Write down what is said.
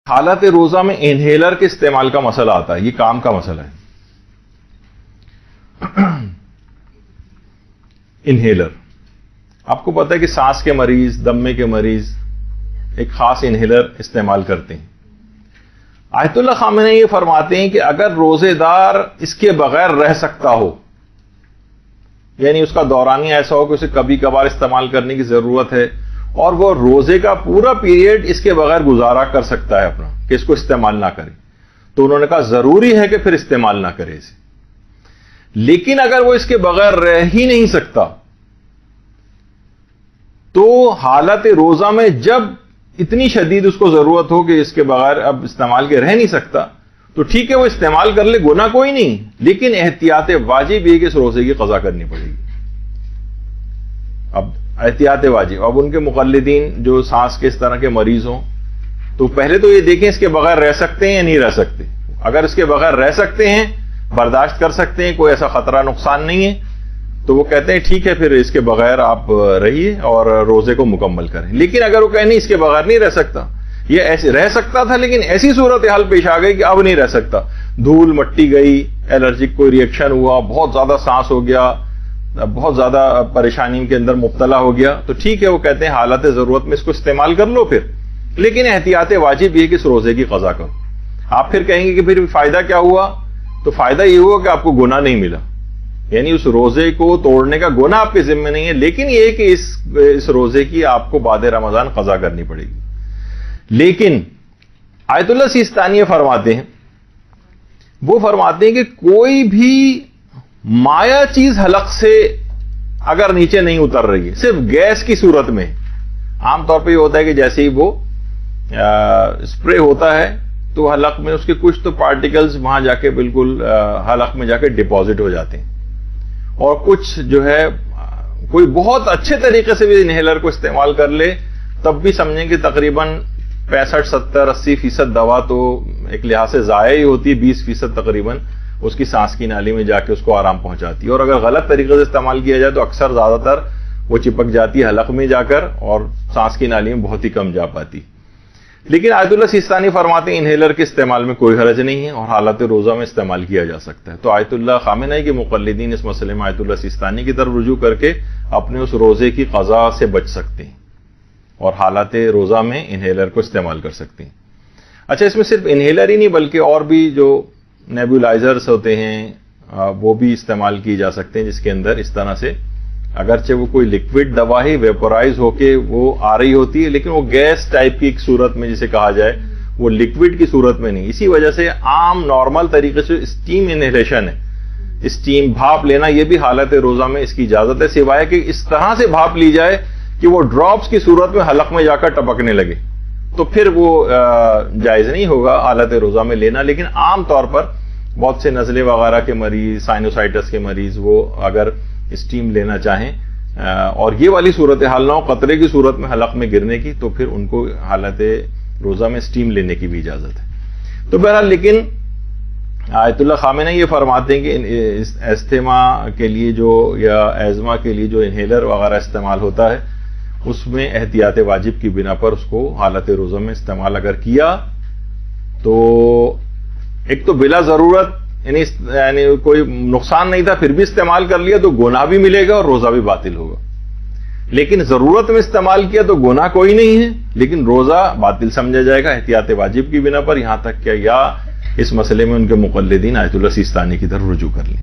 حالت روزہ میں انہیلر کے استعمال کا مسئلہ آتا ہے، یہ کام کا مسئلہ ہے۔ انہیلر آپ کو پتا ہے کہ سانس کے مریض، دمے کے مریض ایک خاص انہیلر استعمال کرتے ہیں۔ آیت اللہ خامنہئی یہ فرماتے ہیں کہ اگر روزے دار اس کے بغیر رہ سکتا ہو، یعنی اس کا دورانیہ ایسا ہو کہ اسے کبھی کبھار استعمال کرنے کی ضرورت ہے اور وہ روزے کا پورا پیریڈ اس کے بغیر گزارا کر سکتا ہے اپنا، کہ اس کو استعمال نہ کرے، تو انہوں نے کہا ضروری ہے کہ پھر استعمال نہ کرے اسے۔ لیکن اگر وہ اس کے بغیر رہ ہی نہیں سکتا تو حالت روزہ میں جب اتنی شدید اس کو ضرورت ہو کہ اس کے بغیر اب استعمال کے رہ نہیں سکتا تو ٹھیک ہے وہ استعمال کر لے، گناہ کوئی نہیں، لیکن احتیاط واجب یہ کہ اس روزے کی قضا کرنی پڑے گی۔ اب احتیاط واجب، اب ان کے مقلدین جو سانس کے اس طرح کے مریض ہوں تو پہلے تو یہ دیکھیں اس کے بغیر رہ سکتے ہیں یا نہیں رہ سکتے۔ اگر اس کے بغیر رہ سکتے ہیں، برداشت کر سکتے ہیں، کوئی ایسا خطرہ نقصان نہیں ہے، تو وہ کہتے ہیں ٹھیک ہے پھر اس کے بغیر آپ رہیے اور روزے کو مکمل کریں۔ لیکن اگر وہ کہیں نہیں اس کے بغیر نہیں رہ سکتا، یہ ایسے رہ سکتا تھا لیکن ایسی صورتحال پیش آ گئی کہ اب نہیں رہ سکتا، دھول مٹی گئی، الرجک کوئی ریئیکشن ہوا، بہت زیادہ سانس ہو گیا، بہت زیادہ پریشانی کے اندر مبتلا ہو گیا، تو ٹھیک ہے وہ کہتے ہیں حالت ضرورت میں اس کو استعمال کر لو پھر، لیکن احتیاط واجب یہ کہ اس روزے کی قضا کرو۔ آپ پھر کہیں گے کہ پھر فائدہ کیا ہوا؟ تو فائدہ یہ ہوا کہ آپ کو گناہ نہیں ملا، یعنی اس روزے کو توڑنے کا گناہ آپ کے ذمہ نہیں ہے، لیکن یہ کہ اس روزے کی آپ کو بعد رمضان قضا کرنی پڑے گی۔ لیکن آیت اللہ سیستانی فرماتے ہیں، وہ فرماتے ہیں کہ کوئی بھی مایا چیز حلق سے اگر نیچے نہیں اتر رہی ہے، صرف گیس کی صورت میں، عام طور پہ یہ ہوتا ہے کہ جیسے ہی وہ اسپرے ہوتا ہے تو حلق میں اس کے کچھ تو پارٹیکلز وہاں جا کے بالکل حلق میں جا کے ڈپازٹ ہو جاتے ہیں، اور کچھ جو ہے کوئی بہت اچھے طریقے سے بھی انہیلر کو استعمال کر لے تب بھی سمجھیں کہ تقریباً 65, 70, 80% دوا تو ایک لحاظ سے ضائع ہی ہوتی ہے، 20% تقریباً اس کی سانس کی نالی میں جا کے اس کو آرام پہنچاتی ہے، اور اگر غلط طریقے سے استعمال کیا جائے تو اکثر زیادہ تر وہ چپک جاتی ہے حلق میں جا کر اور سانس کی نالی میں بہت ہی کم جا پاتی۔ لیکن آیت اللہ سیستانی فرماتے ہیں انہیلر کے استعمال میں کوئی حرج نہیں ہے اور حالت روزہ میں استعمال کیا جا سکتا ہے۔ تو آیت اللہ خامنہئی کے مقلدین اس مسئلے میں آیت اللہ سیستانی کی طرف رجوع کر کے اپنے اس روزے کی قضا سے بچ سکتے ہیں اور حالت روزہ میں انہیلر کو استعمال کر سکتے ہیں۔ اچھا، اس میں صرف انہیلر ہی نہیں بلکہ اور بھی جو نیبولائزرز ہوتے ہیں وہ بھی استعمال کی جا سکتے ہیں، جس کے اندر اس طرح سے اگرچہ وہ کوئی لکوڈ دوا ہی ویپورائز ہو کے وہ آ رہی ہوتی ہے لیکن وہ گیس ٹائپ کی ایک صورت میں جسے کہا جائے، وہ لکوڈ کی صورت میں نہیں۔ اسی وجہ سے عام نارمل طریقے سے اسٹیم انہیلیشن ہے، اسٹیم بھاپ لینا، یہ بھی حالت روزہ میں اس کی اجازت ہے، سوائے کہ اس طرح سے بھاپ لی جائے کہ وہ ڈراپس کی صورت میں حلق میں جا کر ٹپکنے لگے، تو پھر وہ جائز نہیں ہوگا حالت روزہ میں لینا۔ لیکن عام طور پر بہت سے نزلے وغیرہ کے مریض، سائنوسائٹس کے مریض، وہ اگر اسٹیم لینا چاہیں اور یہ والی صورتحال نہ ہو قطرے کی صورت میں حلق میں گرنے کی، تو پھر ان کو حالت روزہ میں اسٹیم لینے کی بھی اجازت ہے۔ تو بہرحال لیکن آیت اللہ خامنہئی یہ فرماتے ہیں کہ استھما کے لیے جو یا ایزما کے لیے جو انہیلر وغیرہ استعمال ہوتا ہے اس میں احتیاط واجب کی بنا پر اس کو حالت روزہ میں استعمال اگر کیا تو ایک تو بلا ضرورت یعنی کوئی نقصان نہیں تھا پھر بھی استعمال کر لیا تو گناہ بھی ملے گا اور روزہ بھی باطل ہوگا، لیکن ضرورت میں استعمال کیا تو گناہ کوئی نہیں ہے لیکن روزہ باطل سمجھا جائے گا احتیاط واجب کی بنا پر، یہاں تک کہ یا اس مسئلے میں ان کے مقلدین آیت اللہ سیستانی کی طرف رجوع کر لیں۔